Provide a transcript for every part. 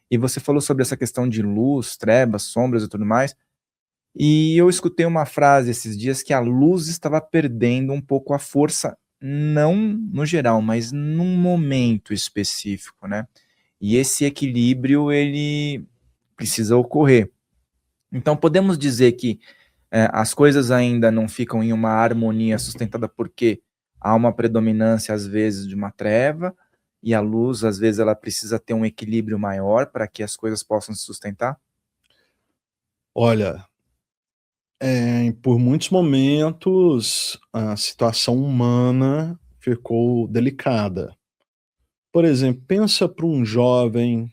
E você falou sobre essa questão de luz, trevas, sombras e tudo mais, e eu escutei uma frase esses dias que a luz estava perdendo um pouco a força, não no geral, mas num momento específico, né. E esse equilíbrio ele precisa ocorrer. Então podemos dizer que, as coisas ainda não ficam em uma harmonia sustentada, porque há uma predominância, às vezes, de uma treva, e a luz, às vezes, ela precisa ter um equilíbrio maior para que as coisas possam se sustentar? Olha, por muitos momentos a situação humana ficou delicada. Por exemplo, pensa para um jovem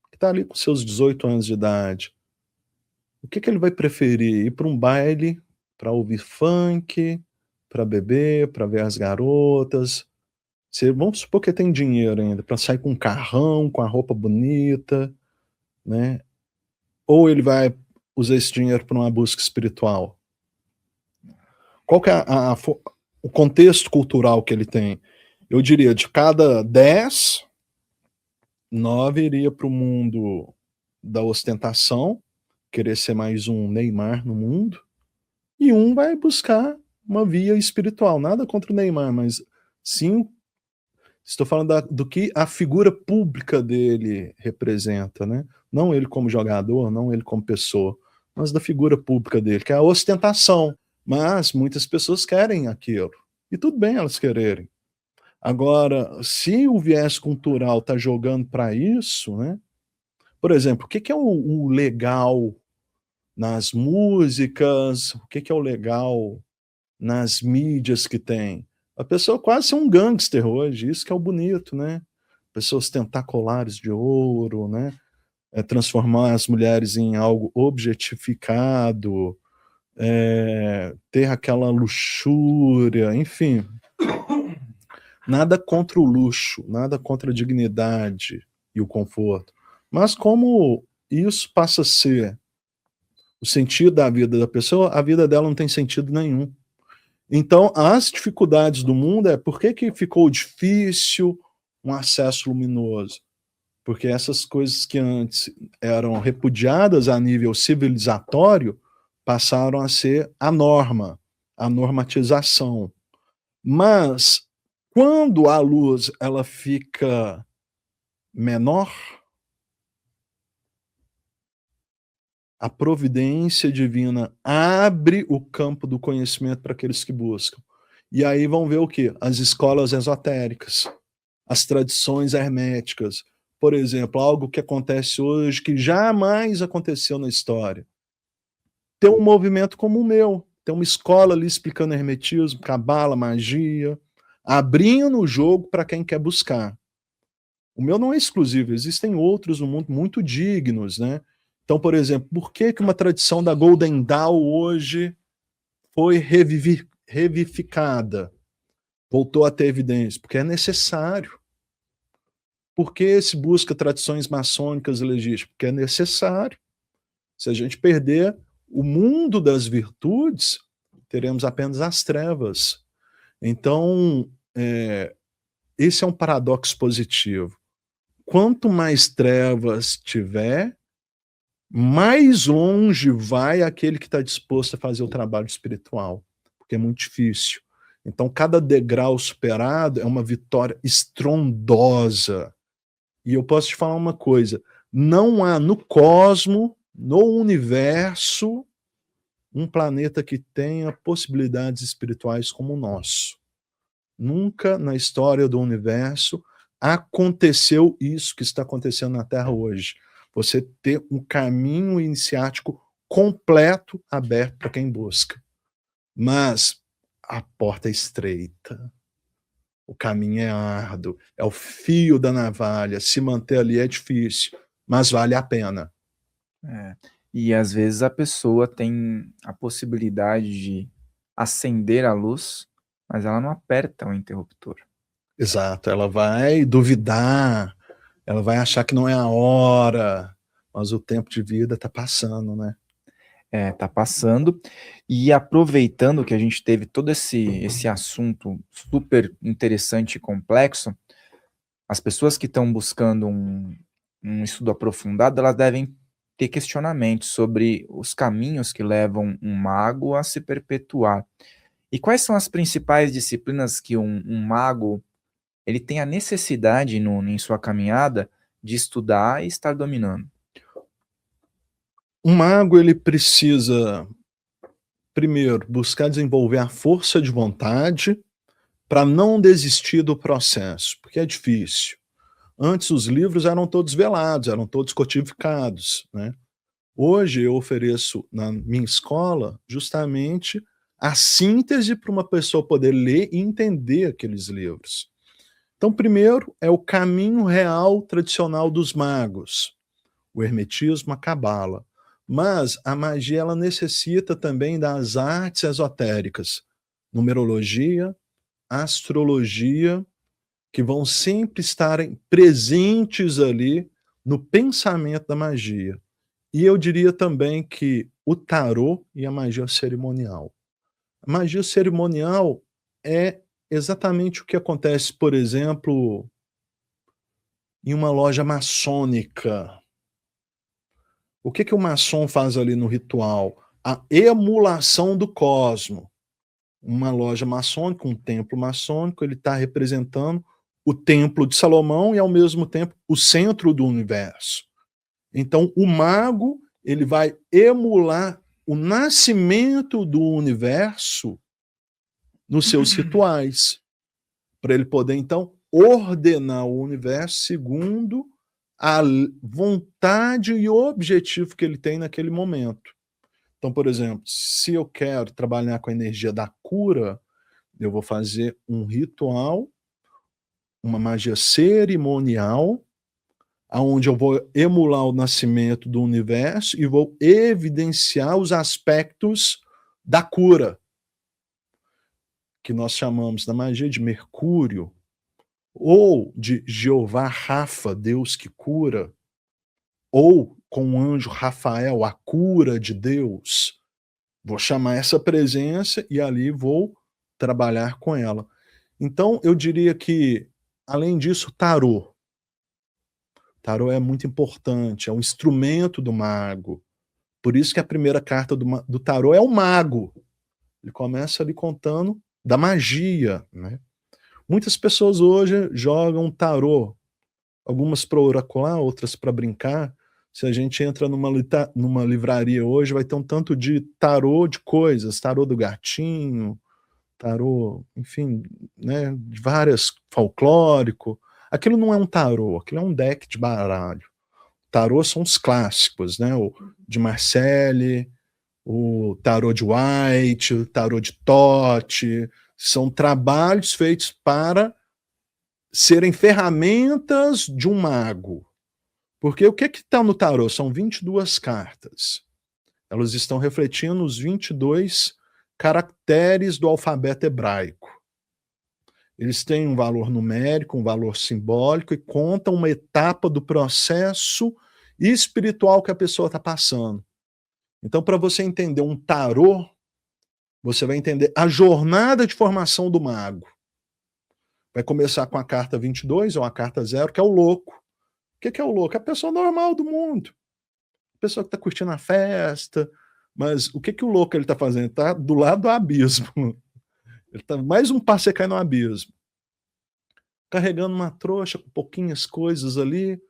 que está ali com seus 18 anos de idade. O que que ele vai preferir? Ir para um baile, para ouvir funk, para beber, para ver as garotas? Se vamos supor que tem dinheiro ainda para sair com um carrão, com a roupa bonita, né, ou ele vai usar esse dinheiro para uma busca espiritual? Qual que é a fo o contexto cultural que ele tem? Eu diria, de cada 10, 9 iria para o mundo da ostentação, querer ser mais um Neymar no mundo, e um vai buscar uma via espiritual. Nada contra o Neymar, mas sim, estou falando do que a figura pública dele representa, né. Não ele como jogador, não ele como pessoa, mas da figura pública dele, que é a ostentação. Mas muitas pessoas querem aquilo, e tudo bem elas quererem. Agora, se o viés cultural está jogando para isso, né, por exemplo, o que que é o legal nas músicas, o que que é o legal nas mídias que tem? A pessoa quase ser um gangster hoje, isso que é o bonito, né. Pessoas tentaculares de ouro, né, transformar as mulheres em algo objetificado, ter aquela luxúria, enfim. Nada contra o luxo, nada contra a dignidade e o conforto, mas como isso passa a ser o sentido da vida da pessoa, a vida dela não tem sentido nenhum. Então, as dificuldades do mundo por que que ficou difícil um acesso luminoso? Porque essas coisas que antes eram repudiadas a nível civilizatório, passaram a ser a norma, a normatização. Mas, quando a luz ela fica menor, a providência divina abre o campo do conhecimento para aqueles que buscam. E aí vão ver o quê? As escolas esotéricas, as tradições herméticas. Por exemplo, algo que acontece hoje que jamais aconteceu na história. Tem um movimento como o meu, tem uma escola ali explicando hermetismo, cabala, magia, abrindo o jogo para quem quer buscar. O meu não é exclusivo, existem outros no mundo muito dignos, né. Então, por exemplo, por que que uma tradição da Golden Dawn hoje foi revivificada, voltou a ter evidência? Porque é necessário. Por que se busca tradições maçônicas e legítimas? Porque é necessário. Se a gente perder o mundo das virtudes, teremos apenas as trevas. Então, esse é um paradoxo positivo. Quanto mais trevas tiver, mais longe vai aquele que está disposto a fazer o trabalho espiritual, porque é muito difícil. Então, cada degrau superado é uma vitória estrondosa. E eu posso te falar uma coisa: não há no cosmo, no universo, um planeta que tenha possibilidades espirituais como o nosso. Nunca na história do universo aconteceu isso que está acontecendo na Terra hoje. Você ter um caminho iniciático completo aberto para quem busca. Mas a porta é estreita, o caminho é árduo, é o fio da navalha, se manter ali é difícil, mas vale a pena. É. E às vezes a pessoa tem a possibilidade de acender a luz, mas ela não aperta o interruptor. Exato, ela vai duvidar, ela vai achar que não é a hora, mas o tempo de vida está passando, né. É, tá passando. E aproveitando que a gente teve todo esse assunto super interessante e complexo, as pessoas que estão buscando um estudo aprofundado, elas devem ter questionamentos sobre os caminhos que levam um mago a se perpetuar. E quais são as principais disciplinas que um mago ele tem a necessidade em sua caminhada de estudar e estar dominando? Um mago ele precisa, primeiro, buscar desenvolver a força de vontade para não desistir do processo, porque é difícil. Antes os livros eram todos velados, eram todos codificados, né. Hoje eu ofereço na minha escola justamente a síntese para uma pessoa poder ler e entender aqueles livros. Então, primeiro é o caminho real tradicional dos magos, o hermetismo, a cabala. Mas a magia ela necessita também das artes esotéricas, numerologia, astrologia, que vão sempre estarem presentes ali no pensamento da magia. E eu diria também que o tarô e a magia cerimonial. A magia cerimonial é exatamente o que acontece, por exemplo, em uma loja maçônica. O que que o maçom faz ali no ritual? A emulação do cosmo. Uma loja maçônica, um templo maçônico, ele está representando o templo de Salomão e, ao mesmo tempo, o centro do universo. Então, o mago, ele vai emular o nascimento do universo nos seus rituais, para ele poder, então, ordenar o universo segundo a vontade e o objetivo que ele tem naquele momento. Então, por exemplo, se eu quero trabalhar com a energia da cura, eu vou fazer um ritual, uma magia cerimonial, aonde eu vou emular o nascimento do universo e vou evidenciar os aspectos da cura, que nós chamamos na magia de Mercúrio, ou de Jeová Rafa, Deus que cura, ou com o anjo Rafael, a cura de Deus. Vou chamar essa presença e ali vou trabalhar com ela. Então, eu diria que, além disso, tarô. Tarô é muito importante, é um instrumento do mago. Por isso que a primeira carta do tarô é o mago. Ele começa ali contando da magia, né? Muitas pessoas hoje jogam tarô, algumas para oracular, outras para brincar. Se a gente entra numa livraria hoje, vai ter um tanto de tarô de coisas, tarô do gatinho, tarô, enfim, né, de várias, folclórico. Aquilo não é um tarô, aquilo é um deck de baralho. Tarô são os clássicos, né, o de Marcelli, o tarô de White, o tarô de Tote, são trabalhos feitos para serem ferramentas de um mago. Porque o que está no tarô? São 22 cartas. Elas estão refletindo os 22 caracteres do alfabeto hebraico. Eles têm um valor numérico, um valor simbólico e contam uma etapa do processo espiritual que a pessoa está passando. Então, para você entender um tarô, você vai entender a jornada de formação do mago. Vai começar com a carta 22 ou a carta 0, que é o louco. O que é o louco? É a pessoa normal do mundo. A pessoa que está curtindo a festa. Mas o que o louco ele está fazendo? Ele está do lado do abismo. Ele está mais um passo e cai no abismo. Carregando uma trouxa com pouquinhas coisas ali.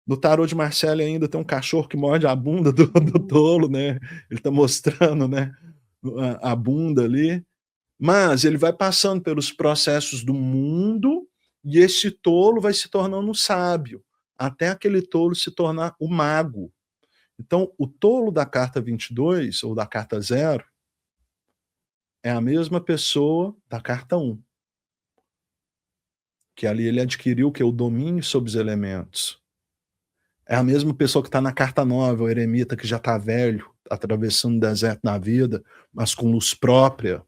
No tarô de Marcelli ainda tem um cachorro que morde a bunda do tolo, né? Ele está mostrando, né, a bunda ali. Mas ele vai passando pelos processos do mundo e esse tolo vai se tornando sábio, até aquele tolo se tornar o mago. Então, o tolo da carta 22 ou da carta 0 é a mesma pessoa da carta 1. Que ali ele adquiriu o que? O domínio sobre os elementos. É a mesma pessoa que está na carta 9, o eremita que já está velho, atravessando o deserto da vida, mas com luz própria.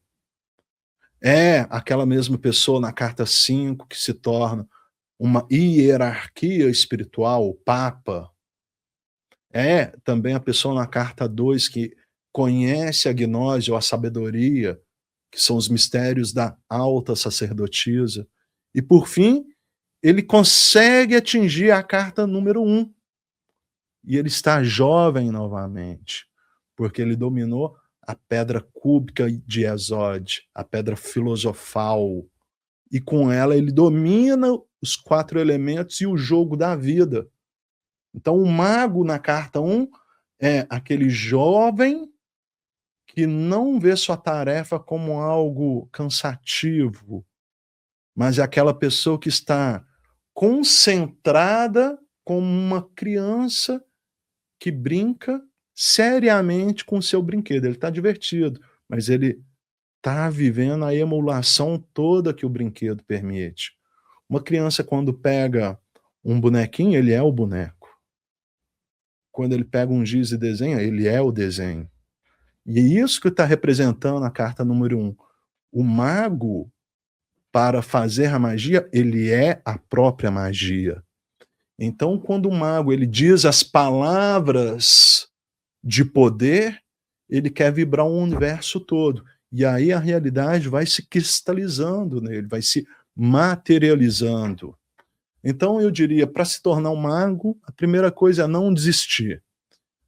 É aquela mesma pessoa na carta 5 que se torna uma hierarquia espiritual, o Papa. É também a pessoa na carta 2 que conhece a gnose ou a sabedoria, que são os mistérios da alta sacerdotisa. E por fim, ele consegue atingir a carta número 1. E ele está jovem novamente, porque ele dominou a pedra cúbica de Esod, a pedra filosofal, e com ela ele domina os 4 elementos e o jogo da vida. Então o mago na carta 1 é aquele jovem que não vê sua tarefa como algo cansativo, mas é aquela pessoa que está concentrada como uma criança que brinca seriamente com o seu brinquedo. Ele está divertido, mas ele está vivendo a emulação toda que o brinquedo permite. Uma criança, quando pega um bonequinho, ele é o boneco. Quando ele pega um giz e desenha, ele é o desenho. E é isso que está representando a carta número 1. O mago, para fazer a magia, ele é a própria magia. Então, quando o mago ele diz as palavras de poder, ele quer vibrar o universo todo. E aí a realidade vai se cristalizando nele, vai se materializando. Então eu diria, para se tornar um mago, a primeira coisa é não desistir.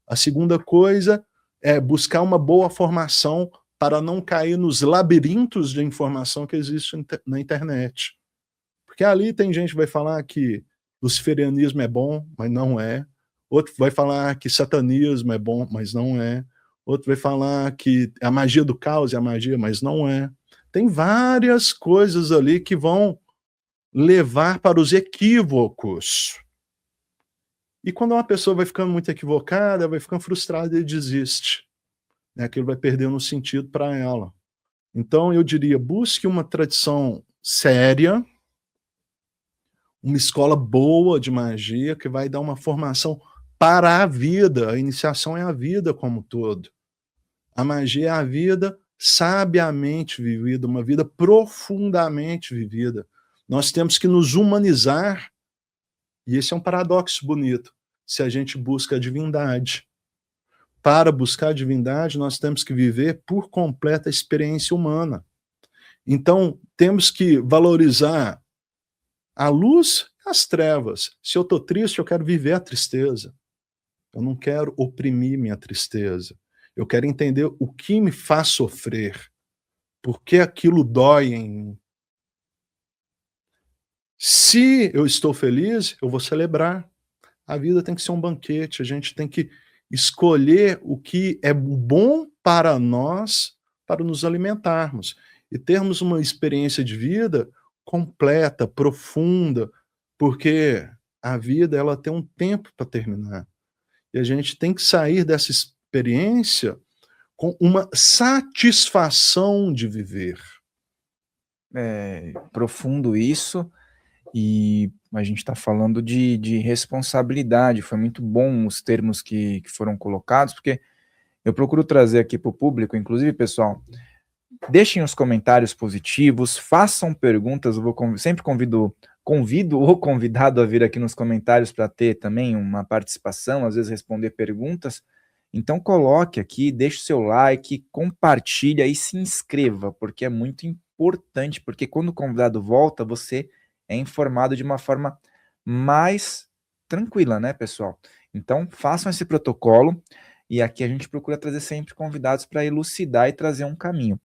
A segunda coisa é buscar uma boa formação para não cair nos labirintos de informação que existem na internet. Porque ali tem gente que vai falar que luciferianismo é bom, mas não é. Outro vai falar que satanismo é bom, mas não é. Outro vai falar que a magia do caos é a magia, mas não é. Tem várias coisas ali que vão levar para os equívocos. E quando uma pessoa vai ficando muito equivocada, vai ficando frustrada e desiste. Aquilo vai perdendo sentido para ela. Então eu diria, busque uma tradição séria, uma escola boa de magia que vai dar uma formação para a vida. A iniciação é a vida como um todo. A magia é a vida sabiamente vivida, uma vida profundamente vivida. Nós temos que nos humanizar, e esse é um paradoxo bonito, se a gente busca a divindade. Para buscar a divindade, nós temos que viver por completa experiência humana. Então, temos que valorizar a luz e as trevas. Se eu estou triste, eu quero viver a tristeza. Eu não quero oprimir minha tristeza. Eu quero entender o que me faz sofrer. Por que aquilo dói em mim. Se eu estou feliz, eu vou celebrar. A vida tem que ser um banquete. A gente tem que escolher o que é bom para nós, para nos alimentarmos. E termos uma experiência de vida completa, profunda, porque a vida ela tem um tempo para terminar. E a gente tem que sair dessa experiência com uma satisfação de viver. É profundo isso, e a gente está falando de responsabilidade. Foi muito bom os termos que foram colocados, porque eu procuro trazer aqui para o público, inclusive, pessoal, deixem os comentários positivos, façam perguntas, sempre convido o convidado a vir aqui nos comentários para ter também uma participação, às vezes responder perguntas. Então coloque aqui, deixe o seu like, compartilha e se inscreva, porque é muito importante, porque quando o convidado volta, você é informado de uma forma mais tranquila, né, pessoal? Então façam esse protocolo, e aqui a gente procura trazer sempre convidados para elucidar e trazer um caminho.